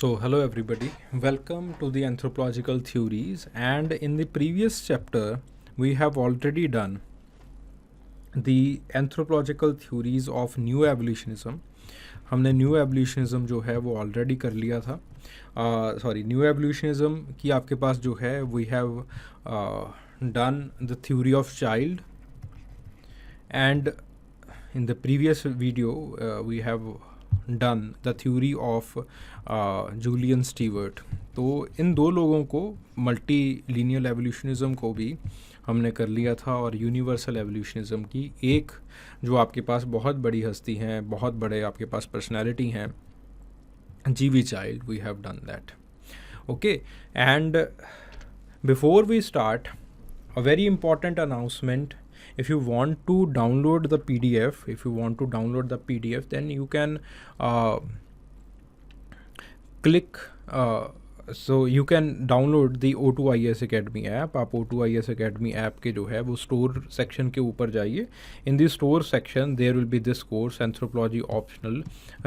So, hello everybody, welcome to the anthropological theories. And in the previous chapter, we have already done the anthropological theories of new evolutionism. हमने new एवोल्यूशनिज्म जो है वो already कर लिया था. New एवोल्यूशनिज्म की आपके पास जो है we have done the theory of child, and in the previous video we have done the theory of Julian Stewart. तो इन दो लोगों को, मल्टी लीनियर एवोल्यूशनिज्म को भी हमने कर लिया था, और यूनिवर्सल एवोल्यूशनिज्म की एक जो आपके पास बहुत बड़ी हस्ती हैं, बहुत बड़े आपके पास पर्सनैलिटी हैं, जीवी child, we have done that. Okay, and before we start, a very important announcement. If you want to download the PDF, then you can click, so you can download the O2IS Academy app. आप O2IS Academy app के जो है वो store section के ऊपर जाइए. In the store section there will be this course, anthropology optional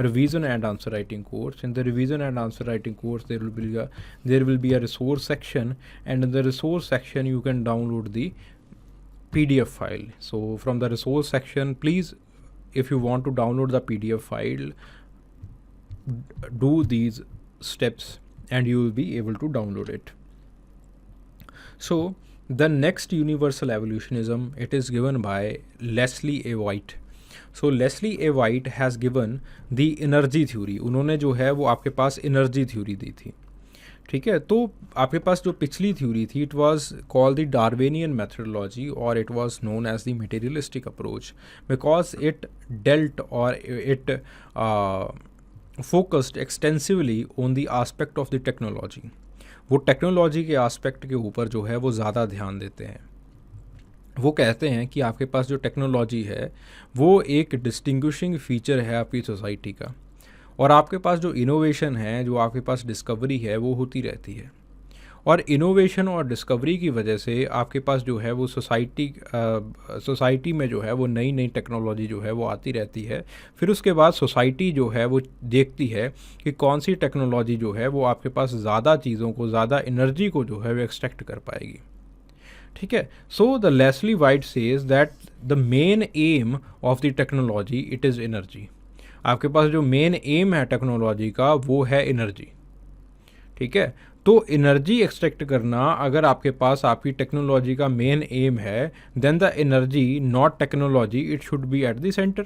revision and answer writing course. In the revision and answer writing course there will be a resource section, and in the resource section you can download the PDF file. So from the resource section, please, if you want to download the PDF file, do these steps and you will be able to download it. So the next universal evolutionism, it is given by Leslie A. White. So Leslie A. White has given the energy theory. उन्होंने जो है वो आपके पास energy theory दी थी. ठीक है, तो आपके पास जो पिछली थ्योरी थी, it was called the Darwinian methodology, और it was known as the materialistic approach, because it dealt और it focused extensively on the aspect of the technology. वो टेक्नोलॉजी के आस्पेक्ट के ऊपर जो है वो ज़्यादा ध्यान देते हैं. वो कहते हैं कि आपके पास जो टेक्नोलॉजी है वो एक डिस्टिंग्विशिंग फीचर है आपकी सोसाइटी का, और आपके पास जो इनोवेशन है, जो आपके पास डिस्कवरी है, वो होती रहती है. और इनोवेशन और डिस्कवरी की वजह से आपके पास जो है वो सोसाइटी में जो है वो नई नई टेक्नोलॉजी जो है वो आती रहती है. फिर उसके बाद सोसाइटी जो है वो देखती है कि कौन सी टेक्नोलॉजी जो है वो आपके पास ज़्यादा चीज़ों को, ज़्यादा एनर्जी को जो है वो एक्सट्रैक्ट कर पाएगी. ठीक है, so the Leslie White says that the main aim of the technology it is energy. आपके पास जो मेन एम है टेक्नोलॉजी का वो है एनर्जी. ठीक है, तो एनर्जी एक्सट्रैक्ट करना, अगर आपके पास आपकी टेक्नोलॉजी का मेन एम है, then the energy not technology it should be at the centre.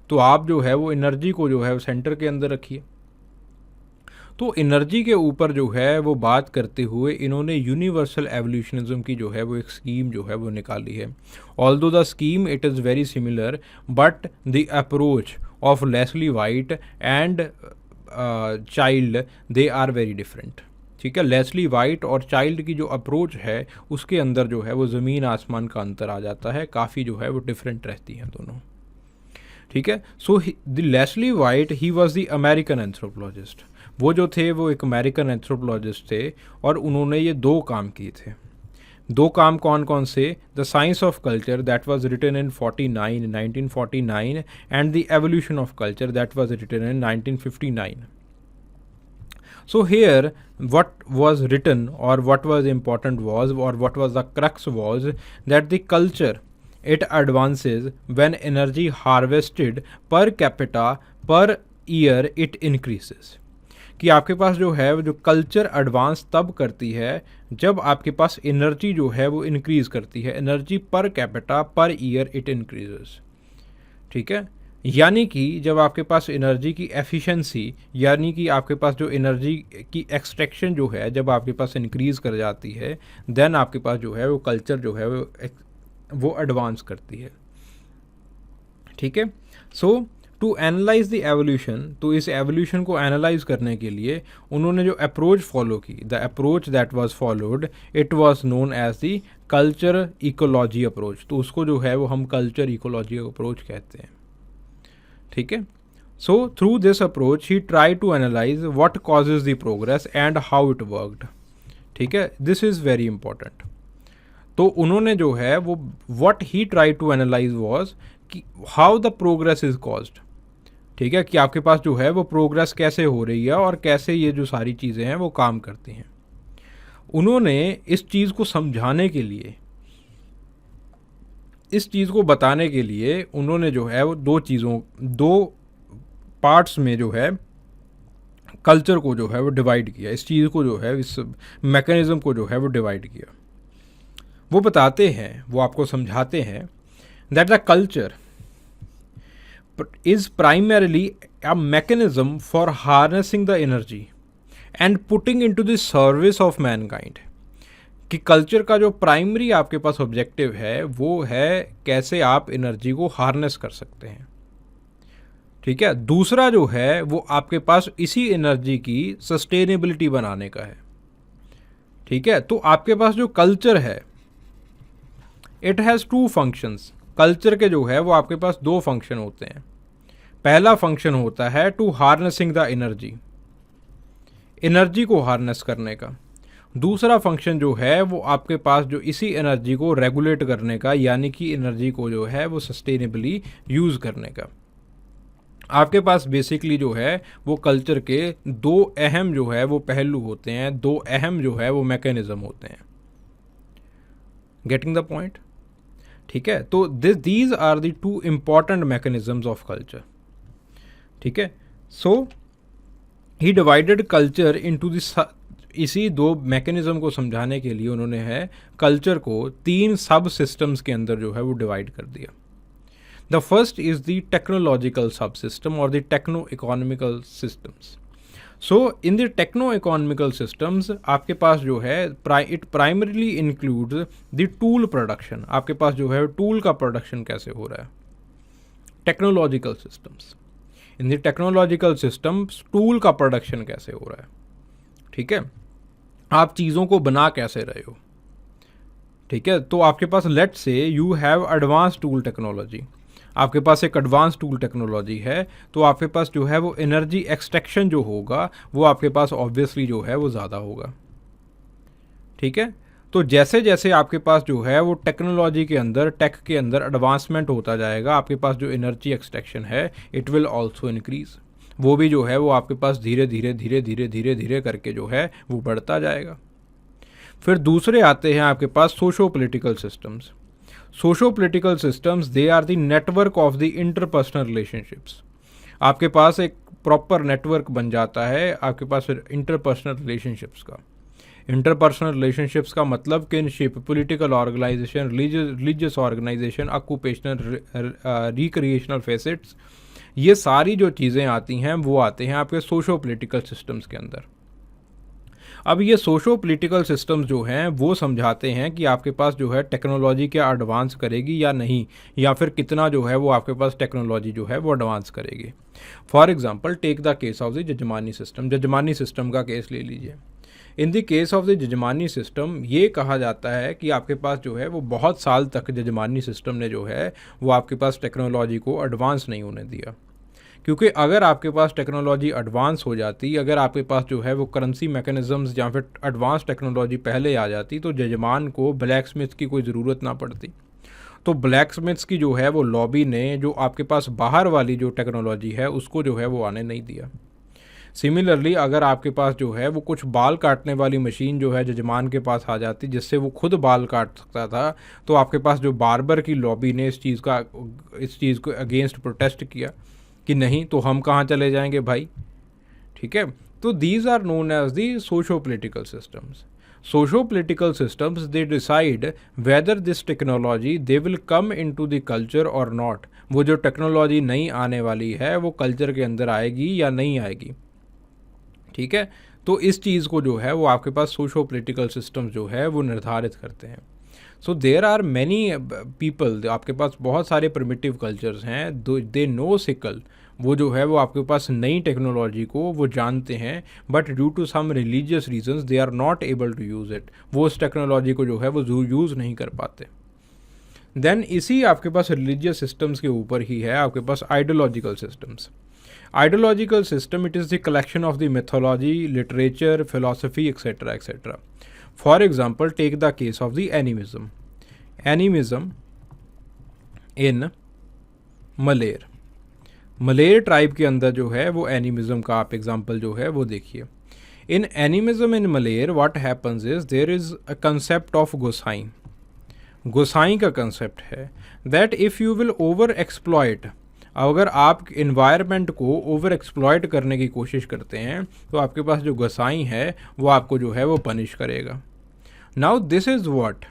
तो आप जो है वो एनर्जी को जो है वो सेंटर के अंदर रखिए. तो एनर्जी के ऊपर जो है वो बात करते हुए इन्होंने यूनिवर्सल एवोल्यूशनिज्म की जो है वो एक स्कीम जो है वो निकाली है. Although the scheme it is very similar, but the approach of Leslie White and Child, they are very different. ठीक है, लेस्ली वाइट और चाइल्ड की जो अप्रोच है उसके अंदर जो है वो ज़मीन आसमान का अंतर आ जाता है, काफ़ी जो है वो डिफरेंट रहती हैं दोनों. ठीक है, so the Leslie White he was the American anthropologist. वो जो थे वो एक अमेरिकन एंथ्रोपोलॉजिस्ट थे, और उन्होंने ये दो काम किए थे. दो काम कौन कौन से? The science of culture that was written in 1949, and the evolution of culture that was written in 1959. So here what was written, or what was important was, or what was the crux was, that the culture it advances when energy harvested per capita per year it increases. कि आपके पास जो है जो culture advance तब करती है जब आपके पास एनर्जी जो है वो इंक्रीज़ करती है. Energy per capita per year it increases. ठीक है, यानी कि जब आपके पास एनर्जी की एफिशिएंसी, यानी कि आपके पास जो एनर्जी की एक्सट्रैक्शन जो है जब आपके पास इंक्रीज़ कर जाती है, देन आपके पास जो है वो कल्चर जो है वो एडवांस करती है. ठीक है, सो टू एनालाइज द एवोल्यूशन, तो इस एवोल्यूशन को एनालाइज करने के लिए उन्होंने जो अप्रोच फॉलो की, the approach that was followed, it was known as the culture ecology approach. तो उसको जो है वो हम कल्चर इकोलॉजी अप्रोच कहते हैं. ठीक है, so through this approach he try to analyse what causes the progress and how it worked. ठीक है, दिस इज़ वेरी इंपॉर्टेंट. तो उन्होंने जो है वो what he try to analyse was कि how the progress is caused. ठीक है, कि आपके पास जो है वो प्रोग्रेस कैसे हो रही है और कैसे ये जो सारी चीज़ें हैं वो काम करती हैं। उन्होंने इस चीज़ को समझाने के लिए, इस चीज़ को बताने के लिए उन्होंने जो है वो दो पार्ट्स में जो है कल्चर को जो है वो डिवाइड किया, इस चीज़ को जो है, इस मैकेनिज़्म को जो है वो डिवाइड किया। वो बताते हैं, वो आपको समझाते हैं that the culture is primarily a mechanism for harnessing the energy and putting into the service of mankind। कि कल्चर का जो प्राइमरी आपके पास ऑब्जेक्टिव है वो है कैसे आप एनर्जी को हार्नेस कर सकते हैं। ठीक है, दूसरा जो है वो आपके पास इसी एनर्जी की सस्टेनेबिलिटी बनाने का है। ठीक है, तो आपके पास जो कल्चर है it has two functions. Culture के जो है वो आपके पास दो फंक्शन होते हैं। पहला फंक्शन होता है to harnessing the energy, energy को हार्नेस करने का। दूसरा फंक्शन जो है वो आपके पास जो इसी एनर्जी को रेगुलेट करने का, यानी कि एनर्जी को जो है वो सस्टेनेबली यूज़ करने का। आपके पास बेसिकली जो है वो कल्चर के दो अहम जो है वो पहलू होते हैं, दो अहम जो है वो मैकेनिज्म होते हैं। Getting the point? ठीक है, तो these are the two important mechanisms of culture. ठीक है, so he divided culture into this, इसी दो मैकेनिज्म को समझाने के लिए उन्होंने है कल्चर को तीन सब सिस्टम्स के अंदर जो है वो डिवाइड कर दिया। The first is the technological sub system और the techno economical systems. So in the techno economical systems आपके पास जो है it primarily includes the tool production. आपके पास जो है टूल का प्रोडक्शन कैसे हो रहा है। Technological systems, in the technological systems tool का प्रोडक्शन कैसे हो रहा है। ठीक है, आप चीज़ों को बना कैसे रहे हो। ठीक है, तो आपके पास लेट से you have advance tool technology, आपके पास एक एडवांस टूल टेक्नोलॉजी है, तो आपके पास जो है वो एनर्जी एक्सट्रैक्शन जो होगा वो आपके पास ऑब्वियसली जो है वो ज़्यादा होगा। ठीक है, तो जैसे जैसे आपके पास जो है वो टेक्नोलॉजी के अंदर, टेक के अंदर एडवांसमेंट होता जाएगा, आपके पास जो एनर्जी एक्सट्रैक्शन है इट विल ऑल्सो इंक्रीज। वो भी जो है वो आपके पास धीरे धीरे धीरे धीरे धीरे धीरे करके जो है वो बढ़ता जाएगा। फिर दूसरे आते हैं आपके पास socio political systems. Socio political systems they are the network of the interpersonal relationships. आपके पास एक प्रॉपर नेटवर्क बन जाता है आपके पास इंटरपर्सनल रिलेशनशिप्स का। इंटरपर्सनल रिलेशनशिप्स का मतलब kinship, political organisation, religious organisation, occupational, recreational facets, ये सारी जो चीज़ें आती हैं वो आते हैं आपके सोशो पॉलिटिकल सिस्टम्स के अंदर। अब ये सोशो पॉलिटिकल सिस्टम्स जो हैं वो समझाते हैं कि आपके पास जो है टेक्नोलॉजी क्या एडवांस करेगी या नहीं, या फिर कितना जो है वो आपके पास टेक्नोलॉजी जो है वो एडवांस करेगी। For example take the case of the jajmani system. Jajmani system का केस ले लीजिए। In the case of the jajmani system ये कहा जाता है कि आपके पास जो है वो बहुत साल तक जजमानी सिस्टम ने जो है वो आपके पास टेक्नोलॉजी को एडवांस नहीं होने दिया। क्योंकि अगर आपके पास टेक्नोलॉजी एडवांस हो जाती, अगर आपके पास जो है वो करेंसी मैकेनिज़म्स या फिर एडवांस टेक्नोलॉजी पहले आ जाती, तो जजमान को ब्लैक स्मिथ की कोई ज़रूरत ना पड़ती। तो ब्लैक स्मिथ्स की जो है वो लॉबी ने जो आपके पास बाहर वाली जो टेक्नोलॉजी है उसको जो है वो आने नहीं दिया। सिमिलरली अगर आपके पास जो है वो कुछ बाल काटने वाली मशीन जो है जजमान के पास आ जाती जिससे वो खुद बाल काट सकता था, तो आपके पास जो बार्बर की लॉबी ने इस चीज़ को अगेंस्ट प्रोटेस्ट किया कि नहीं, तो हम कहाँ चले जाएंगे भाई। ठीक है, तो these are known as the socio political systems. Socio political systems they decide whether this technology they will come into the culture और नॉट। वो जो टेक्नोलॉजी नई आने वाली है वो कल्चर के अंदर आएगी या नहीं आएगी। ठीक है, तो इस चीज़ को जो है वो आपके पास सोशो पॉलिटिकल सिस्टम्स जो है वो निर्धारित करते हैं। सो देर आर मैनी पीपल, आपके पास बहुत सारे प्रिमिटिव कल्चर्स हैं, दे नो सिकल, वो जो है वो आपके पास नई टेक्नोलॉजी को वो जानते हैं, but due to some religious reasons they are not able to use it. वो उस टेक्नोलॉजी को जो है वो यूज़ नहीं कर पाते। देन इसी आपके पास रिलीजियस सिस्टम्स के ऊपर ही है आपके पास ideological systems. Ideological system, it is the collection of the mythology, literature, philosophy, etc. etc. For example, take the case of the animism. Animism in Malair. Maler tribe के अंदर जो है वो एनिमिज्म का आप एग्जांपल जो है वो देखिए। In animism in Maler what happens is there is a concept of Gosai. Gosai का कंसेप्ट है that if you will over exploit, अगर आप इन्वायरमेंट को ओवर एक्सप्लॉयट करने की कोशिश करते हैं तो आपके पास जो गोसाई है वो आपको जो है वो पनिश करेगा। Now this is what,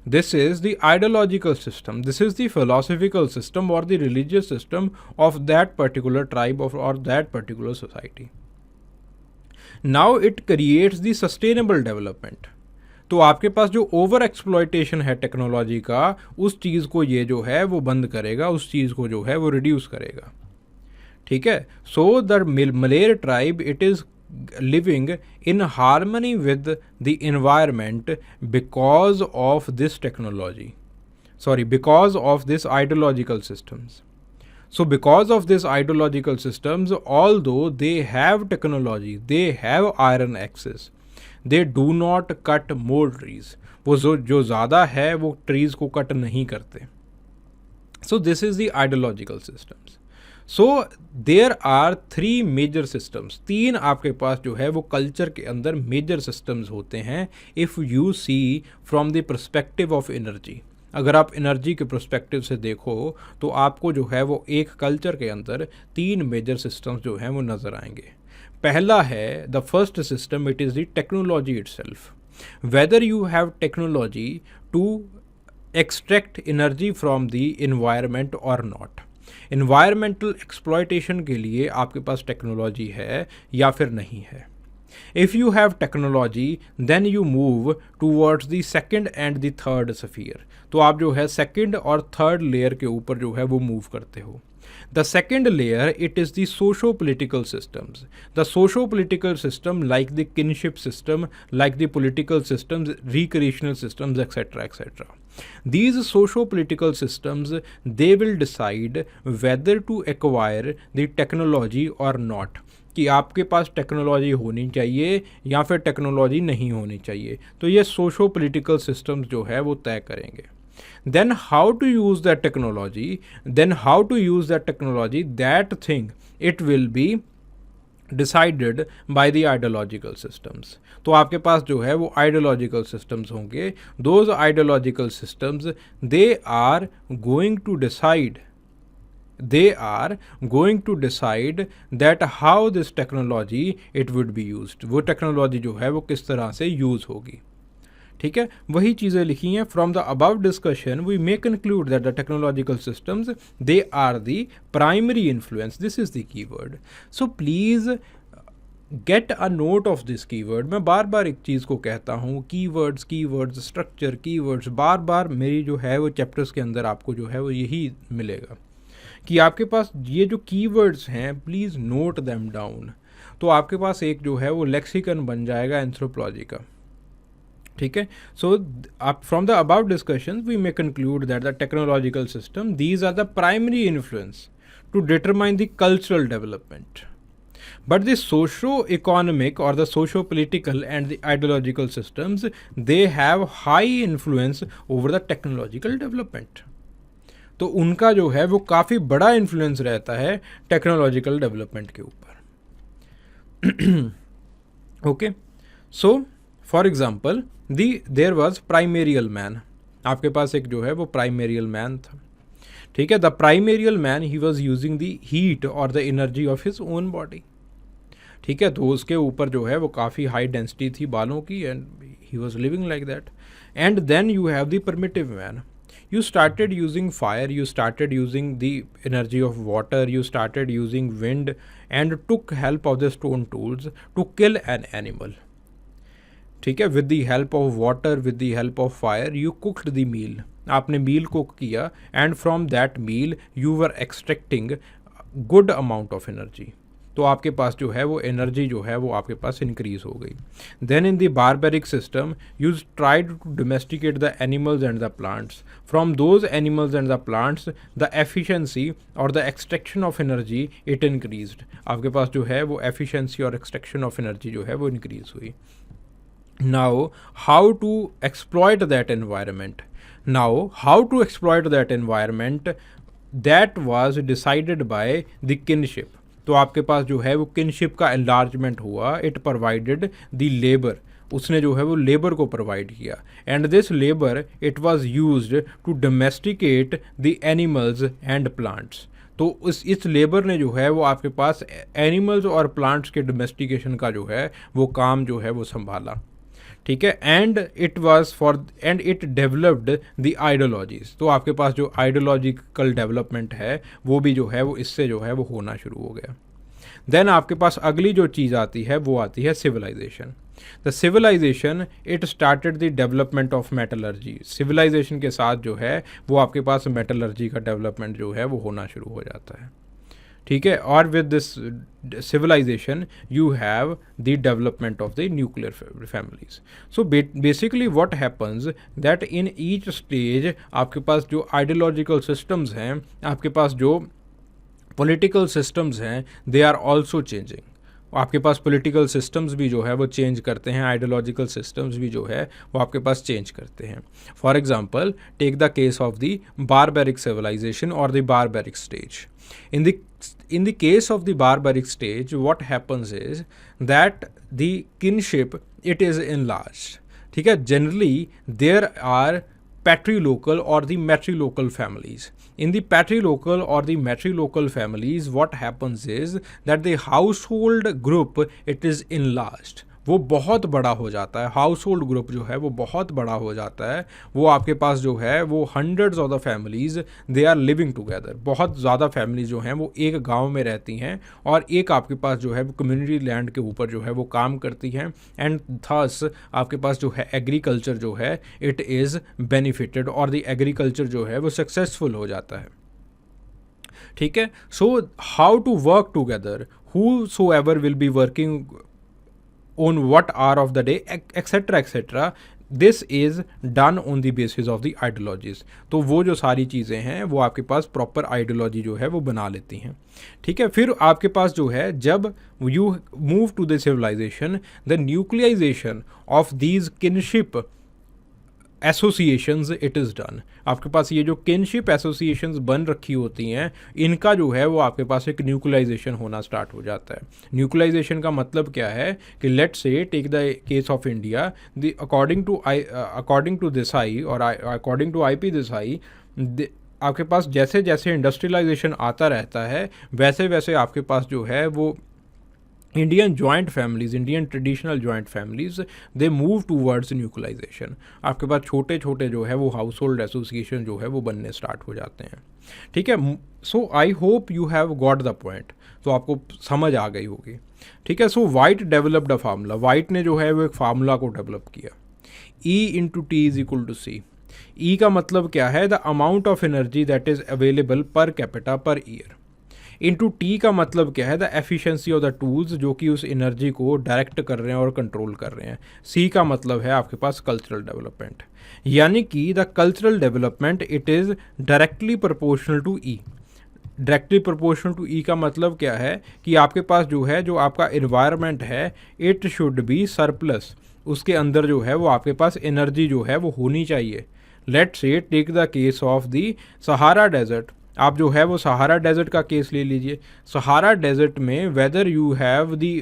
this is the ideological system, this is the philosophical system or the religious system of that particular tribe or that particular society. Now it creates the sustainable development. तो आपके पास जो over exploitation है technology का, उस चीज़ को ये जो है वो बंद करेगा, उस चीज़ को जो है वो रिड्यूस करेगा। ठीक है, so the Maler tribe it is living in harmony with the environment because of this technology, because of this ideological systems. So because of this ideological systems, although they have technology, they have iron axes, they do not cut more trees. वो जो ज़्यादा है वो trees को cut नहीं करते। So this is the ideological systems. So there are 3 major systems, 3 आपके पास जो है वो कल्चर के अंदर मेजर सिस्टम्स होते हैं if you see from the perspective of energy. अगर आप एनर्जी के परस्पेक्टिव से देखो तो आपको जो है वो एक कल्चर के अंदर 3 मेजर सिस्टम्स जो हैं वो नज़र आएंगे। पहला है the first system, it is the technology itself. Whether you have technology to extract energy from the environment और नॉट। इन्वायरमेंटल एक्सप्लॉयटेशन के लिए आपके पास टेक्नोलॉजी है या फिर नहीं है। If you have technology then you move towards the second and the third sphere. तो आप जो है सेकंड और थर्ड लेयर के ऊपर जो है वो मूव करते हो। The second layer, it is the socio-political systems. The socio-political system, like the kinship system, like the political systems, recreational systems, etc., etc. These socio-political systems, they will decide whether to acquire the technology or not. कि आपके पास technology होनी चाहिए या फिर technology नहीं होनी चाहिए। तो ये सोशो पोलिटिकल सिस्टम्स जो है वो तय करेंगे। Then how to use that technology, that thing, it will be decided by the ideological systems. तो आपके पास जो है वो ideological systems होंगे। Those ideological systems, they are going to decide that how this technology it would be used. वो technology जो है वो किस तरह से यूज़ होगी। ठीक है, वही चीज़ें लिखी हैं। From the above discussion we may conclude that the technological systems they are the primary influence. This is the keyword. So please get a note of this keyword. मैं बार बार एक चीज़ को कहता हूँ, कीवर्ड्स स्ट्रक्चर, कीवर्ड्स, बार बार मेरी जो है वो चैप्टर्स के अंदर आपको जो है वो यही मिलेगा कि आपके पास ये जो कीवर्ड्स हैं प्लीज़ नोट देम डाउन। तो आपके पास एक जो है वो लेक्सिकन बन जाएगा एंथ्रोपोलॉजी का। ठीक है, so from the about discussion we may conclude that the technological system these are the primary influence to determine the cultural development, but the socio economic और the socio political and the ideological systems they have high influence over the technological development. तो उनका जो है वो काफ़ी बड़ा influence रहता है टेक्नोलॉजिकल डेवलपमेंट के ऊपर। Okay, so for example there was primordial man. आपके पास एक जो है वो प्राइमेरियल मैन था। ठीक है, the primordial man he was using the heat और the energy of his own body. ठीक है, तो उसके ऊपर जो है वो काफ़ी हाई डेंसिटी थी बालों की and he was living like that. And then you have the primitive man. You started using fire, you started using the energy of water, you started using wind and took help of the stone tools to kill an animal. ठीक है, with the help of water, with the help of fire, you cooked the meal. आपने मील cook किया and from that meal you were extracting good amount of energy. तो आपके पास जो है वो एनर्जी जो है वो आपके पास इंक्रीज हो गई। Then in the barbaric system you tried to domesticate the animals and the plants. From those animals and the plants the efficiency और the extraction of energy it increased. आपके पास जो है वो एफिशिएंसी और एक्सट्रैक्शन ऑफ एनर्जी जो है वो इंक्रीज हुई। Now how to exploit that environment. That was decided by the kinship. तो आपके पास जो है वो किनशिप का एनलार्जमेंट हुआ। इट प्रोवाइडेड द लेबर, उसने जो है वो लेबर को प्रोवाइड किया। And this labour it was used to domesticate the animals and plants. तो इस लेबर ने जो है वो आपके पास एनिमल्स और प्लांट्स के डोमेस्टिकेशन का जो है वो काम जो है वो संभाला। ठीक है। And it developed the ideologies. तो आपके पास जो आइडियोलॉजिकल डेवलपमेंट है वो भी जो है वो इससे जो है वो होना शुरू हो गया। देन आपके पास अगली जो चीज़ आती है वो आती है civilisation. The civilisation it started the development of metallurgy. Civilisation के साथ जो है वो आपके पास मेटलर्जी का डेवलपमेंट जो है वो होना शुरू हो जाता है। ठीक है। और with this civilisation you have the development of the nuclear families. So basically what happens that in each stage आपके पास जो आइडियोलॉजिकल सिस्टम्स हैं, आपके पास जो पॉलिटिकल सिस्टम्स हैं, दे आर ऑल्सो चेंजिंग। आपके पास पॉलिटिकल सिस्टम्स भी जो है वो चेंज करते हैं, आइडियोलॉजिकल सिस्टम्स भी जो है वो आपके पास चेंज करते हैं। For example take the case of the barbaric civilisation और the barbaric stage. In the case of the barbaric stage, what happens is that the kinship it is enlarged. ठीक है। Generally there are patrilocal or the matrilocal families. In the patrilocal or the matrilocal families, what happens is that the household group it is enlarged. वो बहुत बड़ा हो जाता है, house hold group जो है वो बहुत बड़ा हो जाता है। वो आपके पास जो है वो hundreds of the families they are living together. बहुत ज़्यादा फैमिलीज जो हैं वो एक गांव में रहती हैं और एक आपके पास जो है वो कम्युनिटी लैंड के ऊपर जो है वो काम करती हैं। एंड थस आपके पास जो है एग्रीकल्चर जो है इट इज़ बेनिफिटेड और द एग्रीकल्चर जो है वो सक्सेसफुल हो जाता है। ठीक है। So how to work together, whosoever will be working on what hour of the day, etc. This is done on the basis of the ideologies. तो वो जो सारी चीज़ें हैं वो आपके पास प्रॉपर आइडियोलॉजी जो है वो बना लेती हैं। ठीक है। फिर आपके पास जो है जब you move to the civilisation, the nuclearisation of these kinship associations it is done. आपके पास ये जो किनशिप एसोसिएशंस बन रखी होती हैं इनका जो है वो आपके पास एक न्यूक्लियाइजेशन होना स्टार्ट हो जाता है। न्यूक्लियाइजेशन का मतलब क्या है कि let's say take the case of India, the according to Desai और अकॉर्डिंग टू आईपी देसाई, आपके पास जैसे जैसे इंडस्ट्रियलाइजेशन आता रहता है वैसे वैसे आपके पास जो है वो Indian joint families, Indian traditional joint families they move towards nuclearisation. आपके पास छोटे छोटे जो है वो हाउस होल्ड एसोसिएशन जो है वो बनने स्टार्ट हो जाते हैं। ठीक है। So I hope you have got the point. तो आपको समझ आ गई होगी। ठीक है। So White developed a formula. White ने जो है वो एक फार्मूला को डेवलप किया, E/T is equal to C। E का मतलब क्या है, the amount of energy that is available per capita per year. Into T का मतलब क्या है, the efficiency of the tools जो कि उस एनर्जी को डायरेक्ट कर रहे हैं और कंट्रोल कर रहे हैं। सी का मतलब है आपके पास कल्चरल डेवलपमेंट, यानी कि the cultural development it is directly proportional to E. Directly proportional to E का मतलब क्या है कि आपके पास जो है जो आपका इन्वायरमेंट है इट शुड बी सरप्लस। उसके अंदर जो है वो आपके पास एनर्जी जो है वो होनी चाहिए। Let's say take the case of the Sahara desert. आप जो है वो सहारा डेजर्ट का केस ले लीजिए। सहारा डेजर्ट में वेदर यू हैव दी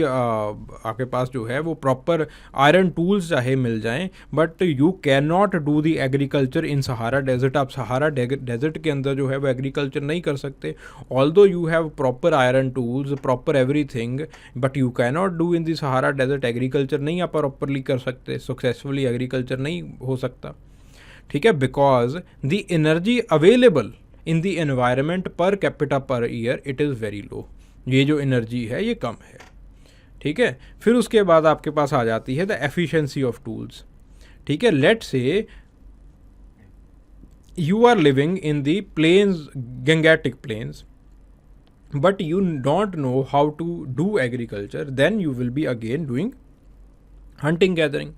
आपके पास जो है वो प्रॉपर आयरन टूल्स चाहे मिल जाएं, but you can not do the agriculture in Sahara desert. आप सहारा डेजर्ट के अंदर जो है वो एग्रीकल्चर नहीं कर सकते। Although you have proper iron tools, proper everything, but you can not do in the Sahara desert. Agriculture नहीं आप प्रॉपरली कर सकते, सक्सेसफुली एग्रीकल्चर नहीं हो सकता। ठीक है। Because the energy available in the environment पर capita per year it is very low. ये जो एनर्जी है ये कम है। ठीक है। फिर उसके बाद आपके पास आ जाती है द एफिशिएंसी ऑफ टूल्स। ठीक है। Let's say you are living in the plains, Gangetic plains, but you don't know how to do agriculture, then you will be again doing hunting gathering.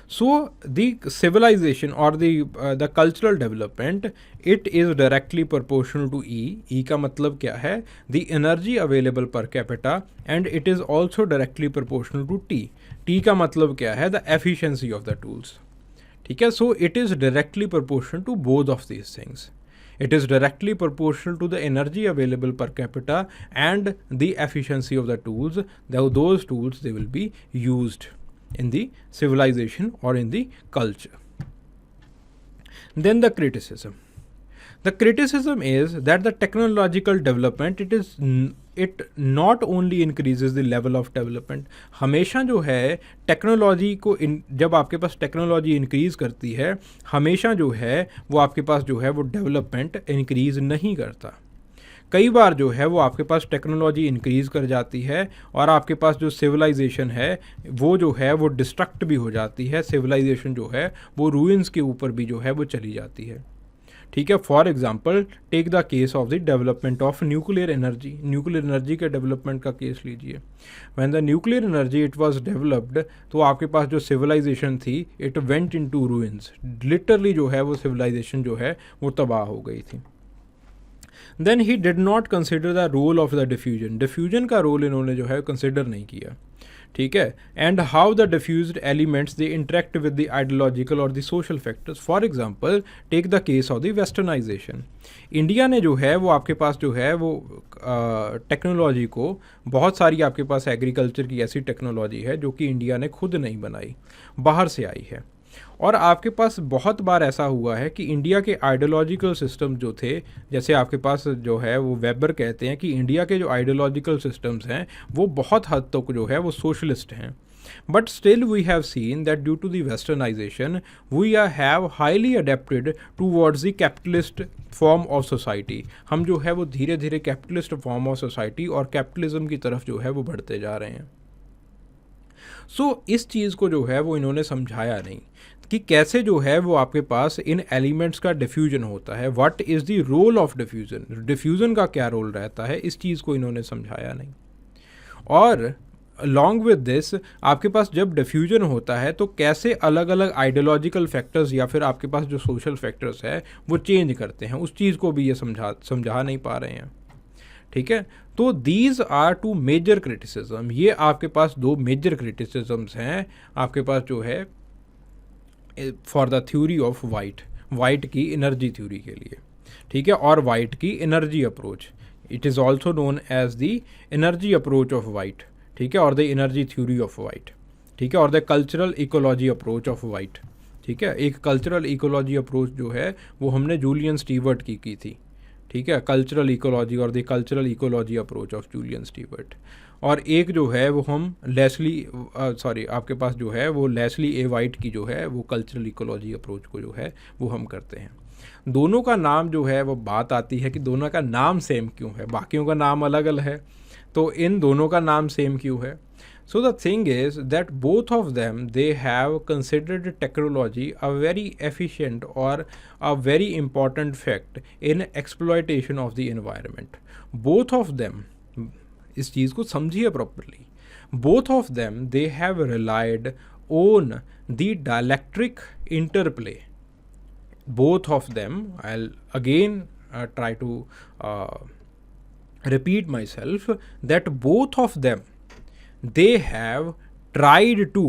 So the civilization or the cultural development, it is directly proportional to E. E का मतलब क्या है? The energy available per capita, and it is also directly proportional to T. T का मतलब क्या है? The efficiency of the tools. ठीक है. So it is directly proportional to both of these things. It is directly proportional to the energy available per capita and the efficiency of the tools. Those tools, they will be used in the civilization or in the culture. Then the criticism. The criticism is that the technological development, it not only increases the level of development. हमेशा जो है technology को जब आपके पास technology increase करती है, हमेशा जो है वो आपके पास जो है वो डेवलपमेंट इंक्रीज़ नहीं करता. कई बार जो है वो आपके पास टेक्नोलॉजी इंक्रीज़ कर जाती है और आपके पास जो सिविलाइजेशन है वो जो है वो डिस्ट्रक्ट भी हो जाती है. सिविलाइजेशन जो है वो रूइंस के ऊपर भी जो है वो चली जाती है. ठीक है. For example take the case of the development of nuclear energy. Nuclear energy के डेवलपमेंट का केस लीजिए. When the nuclear energy it was developed, तो आपके पास जो सिविलाइजेशन थी it went into ruins. Literally जो है वो सिविलाइजेशन जो है वो तबाह हो गई थी. Then he did not consider the role of the diffusion. Diffusion का रोल इन्होंने जो है कंसिडर नहीं किया. ठीक है. And how the diffused elements they interact with the ideological और the social factors. For example take the case of the westernisation. India ने जो है वो आपके पास जो है वो टेक्नोलॉजी को, बहुत सारी आपके पास एग्रीकल्चर की ऐसी टेक्नोलॉजी है जो कि इंडिया ने खुद नहीं बनाई, बाहर से आई है. और आपके पास बहुत बार ऐसा हुआ है कि इंडिया के आइडियोलॉजिकल सिस्टम जो थे, जैसे आपके पास जो है वो वेबर कहते हैं कि इंडिया के जो आइडियोलॉजिकल सिस्टम्स हैं वो बहुत हद तक जो है वो सोशलिस्ट हैं. But still we have seen that due to the westernisation we have highly adapted towards the capitalist form of society. हम जो है वो धीरे धीरे कैपिटलिस्ट फॉर्म ऑफ सोसाइटी और कैपिटलिज्म की तरफ जो है वो बढ़ते जा रहे हैं. सो इस चीज़ को जो है वो इन्होंने समझाया नहीं कि कैसे जो है वो आपके पास इन एलिमेंट्स का डिफ्यूजन होता है. What is the role of diffusion. Diffusion का क्या रोल रहता है, इस चीज़ को इन्होंने समझाया नहीं. और अलॉन्ग विद दिस आपके पास जब डिफ्यूजन होता है तो कैसे अलग अलग आइडियोलॉजिकल फैक्टर्स या फिर आपके पास जो सोशल फैक्टर्स है वो चेंज करते हैं, उस चीज़ को भी ये समझा नहीं पा रहे हैं. ठीक है. तो these are two major criticism. ये आपके पास दो मेजर क्रिटिसिज्म्स हैं आपके पास जो है for the theory of White की एनर्जी थ्योरी के लिए. ठीक है. और वाइट की energy approach, it is also known as the energy approach of White. ठीक है. और the energy theory of White. ठीक है. और the cultural ecology approach of White. ठीक है. एक कल्चरल इकोलॉजी अप्रोच जो है वो हमने जूलियन स्टीवर्ट की थी. ठीक है. कल्चरल इकोलॉजी और the cultural ecology approach of Julian Steward. और एक जो है वो हम आपके पास जो है वो लेस्ली ए वाइट की जो है वो कल्चरल इकोलॉजी अप्रोच को जो है वो हम करते हैं. दोनों का नाम जो है वो बात आती है कि दोनों का नाम सेम क्यों है, बाकियों का नाम अलग अलग है तो इन दोनों का नाम सेम क्यों है. So the thing is that both of them, they have considered technology a very efficient or a very important fact in exploitation of the environment. Both of them, इस चीज़ को समझिए properly. Both of them, they have relied on the dielectric interplay. Both of them, I'll again try to repeat myself, that both of them, they have tried to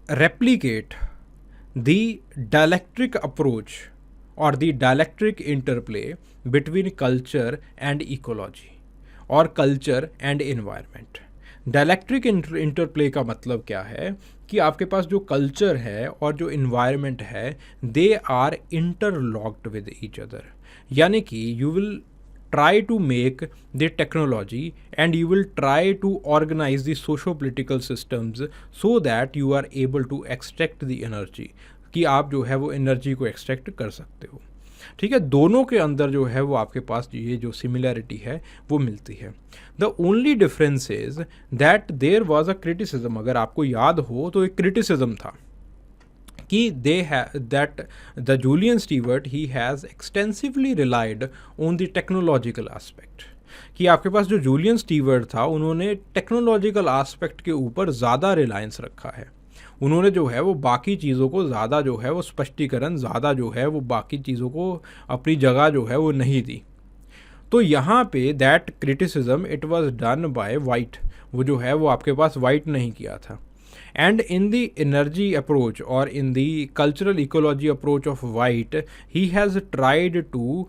replicate the dielectric approach or the dielectric interplay between culture and ecology or culture and environment. Dielectric interplay का मतलब क्या है कि आपके पास जो culture है और जो इन्वायरमेंट है they are interlocked with each other. यानी कि you will try to make the technology and you will try to organize the socio-political systems so that you are able to extract the energy, कि आप जो है वो energy को extract कर सकते हो. ठीक है. दोनों के अंदर जो है वो आपके पास ये जो सिमिलैरिटी है वो मिलती है. The only difference is that there was a criticism. अगर आपको याद हो तो एक क्रिटिसिज्म था कि that the Julian Stewart he has extensively relied on the technological aspect. कि आपके पास जो जूलियन स्टीवर्ट था उन्होंने टेक्नोलॉजिकल आस्पेक्ट के ऊपर ज़्यादा रिलायंस रखा है. उन्होंने जो है वो बाकी चीज़ों को ज़्यादा जो है वो स्पष्टीकरण ज़्यादा जो है वो बाकी चीज़ों को अपनी जगह जो है वो नहीं दी. तो यहाँ पे that criticism it was done by white. वो जो है वो आपके पास वाइट नहीं किया था. And in the energy approach or in the cultural ecology approach of White, he has tried to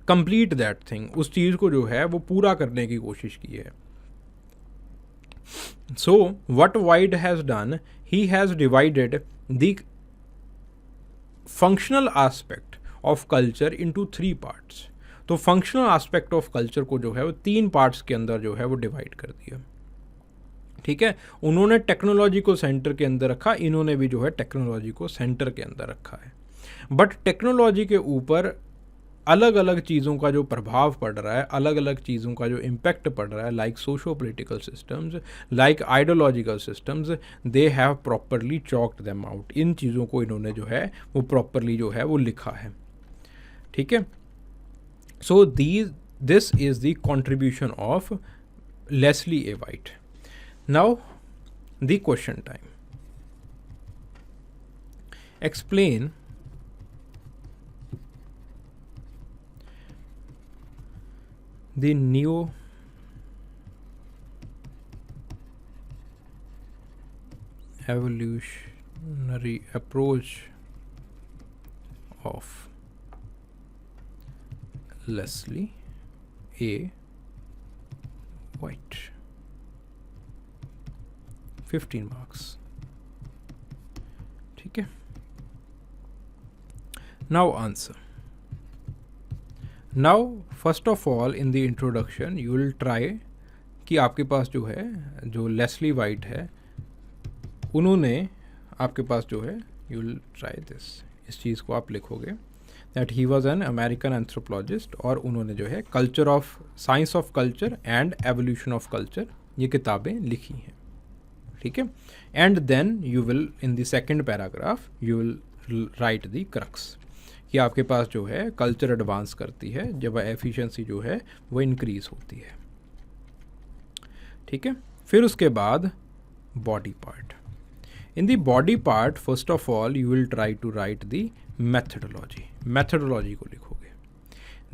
complete that thing, उस चीज़ को जो है वो पूरा करने की कोशिश की है. So what white has done, he has divided the functional aspect of culture into 3 parts. तो फंक्शनल एस्पेक्ट ऑफ कल्चर को जो है वो 3 पार्ट्स के अंदर जो है वो डिवाइड कर दिया. ठीक है, उन्होंने टेक्नोलॉजी को सेंटर के अंदर रखा, इन्होंने भी जो है टेक्नोलॉजी को सेंटर के अंदर रखा है. बट टेक्नोलॉजी के ऊपर अलग अलग चीज़ों का जो प्रभाव पड़ रहा है, अलग अलग चीज़ों का जो इम्पैक्ट पड़ रहा है, like socio political systems, like ideological systems, they have properly chalked them out. इन चीज़ों को इन्होंने जो है वो प्रॉपरली जो है वो लिखा है. ठीक है, so this is the contribution of Leslie A White. Now the question time. Explain the neo-evolutionary approach of Leslie A. White. 15 marks. ठीक है. Now answer. Now first of all in the introduction you will try कि आपके पास जो है, जो Leslie white है, उन्होंने आपके पास जो है, यू विल ट्राई दिस, इस चीज़ को आप लिखोगे that he was an American anthropologist, और उन्होंने जो है culture of science of culture and evolution of culture ये किताबें लिखी हैं. ठीक है, and then you will in the second paragraph you will write the crux कि आपके पास जो है कल्चर एडवांस करती है जब एफिशिएंसी जो है वो इंक्रीज़ होती है. ठीक है, फिर उसके बाद body part. In the body part first of all you will try to write the methodology. Methodology को लिखोगे.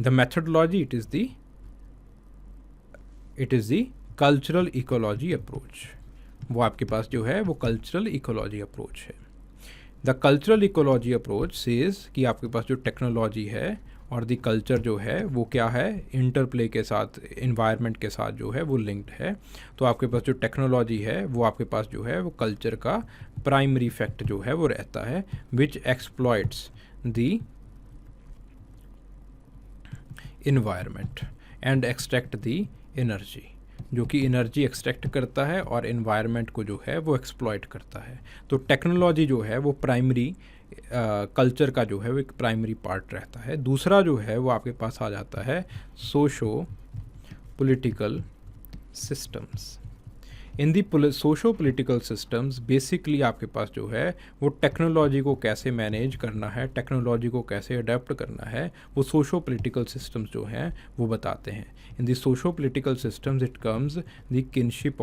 The methodology it is the cultural ecology approach. वो आपके पास जो है वो कल्चरल इकोलॉजी अप्रोच है. The cultural ecology approach says कि आपके पास जो टेक्नोलॉजी है और द कल्चर जो है वो क्या है, इंटरप्ले के साथ, इन्वायरमेंट के साथ जो है वो लिंक्ड है. तो आपके पास जो टेक्नोलॉजी है वो आपके पास जो है वो कल्चर का प्राइमरी फैक्ट जो है वो रहता है, which exploits the environment and extract the energy, जो कि एनर्जी एक्सट्रैक्ट करता है और एनवायरनमेंट को जो है वो एक्सप्लॉइट करता है. तो टेक्नोलॉजी जो है वो प्राइमरी कल्चर का जो है वो एक प्राइमरी पार्ट रहता है. दूसरा जो है वो आपके पास आ जाता है socio political systems. In the socio political systems basically आपके पास जो है वो टेक्नोलॉजी को कैसे मैनेज करना है, टेक्नोलॉजी को कैसे अडेप्ट करना है, वो सोशो पोलिटिकल सिस्टम्स जो हैं वो बताते हैं. In the socio political systems it comes the kinship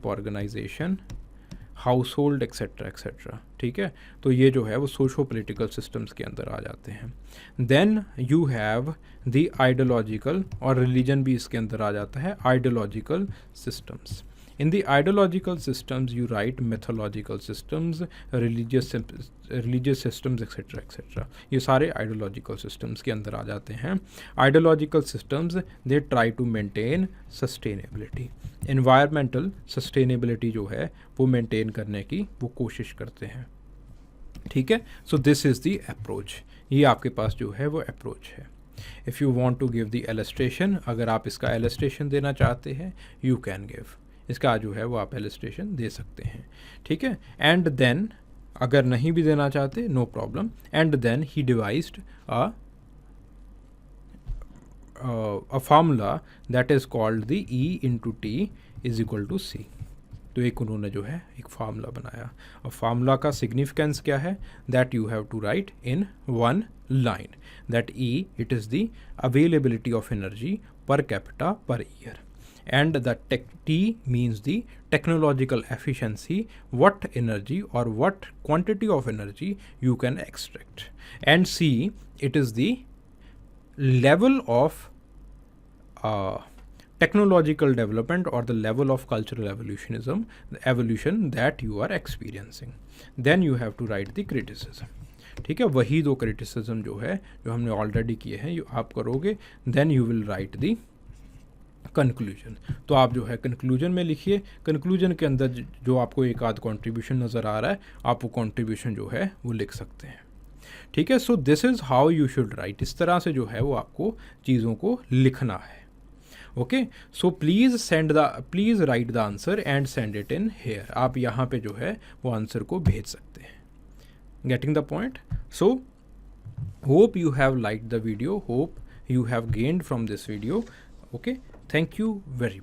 organisation, household etcetera etcetera. ठीक है, तो ये जो है वो सोशो पोलिटिकल सिस्टम्स के अंदर आ जाते हैं. Then you have the ideological, और रिलीजन भी इसके अंदर आ जाता है, ideological systems. In the ideological systems you write mythological systems, religious systems etcetera etcetera. ये सारे आइडियोलॉजिकल सिस्टम्स के अंदर आ जाते हैं. Ideological systems they try to maintain sustainability, environmental sustainability जो है वो मेंटेन करने की वो कोशिश करते हैं. ठीक है, so this is the approach. ये आपके पास जो है वो अप्रोच है. If you want to give the illustration, अगर आप इसका इलस्ट्रेशन देना चाहते हैं यू कैन गिव, इसका जो है वो आप इलस्ट्रेशन दे सकते हैं. ठीक है, एंड देन अगर नहीं भी देना चाहते no problem. And then he devised a formula that is called the E into T is equal to C. तो एक उन्होंने जो है एक फार्मूला बनाया. और फार्मूला का सिग्निफिकेंस क्या है, that you have to write in one line, that E it is the availability of energy per capita per year, and the T means the technological efficiency, what energy or what quantity of energy you can extract, and C it is the level of technological development or the level of cultural evolutionism, the evolution that you are experiencing. Then you have to write the criticism. ठीक है, वही दो criticism जो है जो हमने already किए हैं ये आप करोगे, then you will write the conclusion. तो आप जो है कंक्लूजन में लिखिए. कंक्लूजन के अंदर जो आपको एक आध कॉन्ट्रीब्यूशन नज़र आ रहा है, आप वो कॉन्ट्रीब्यूशन जो है वो लिख सकते हैं. ठीक है, so this is how you should write. इस तरह से जो है वो आपको चीज़ों को लिखना है. Okay, so please write the answer and send it in here. आप यहाँ पे जो है वो आंसर को भेज सकते हैं. Getting the point? So hope you have liked the video, hope you have gained from this video. Okay, thank you very much.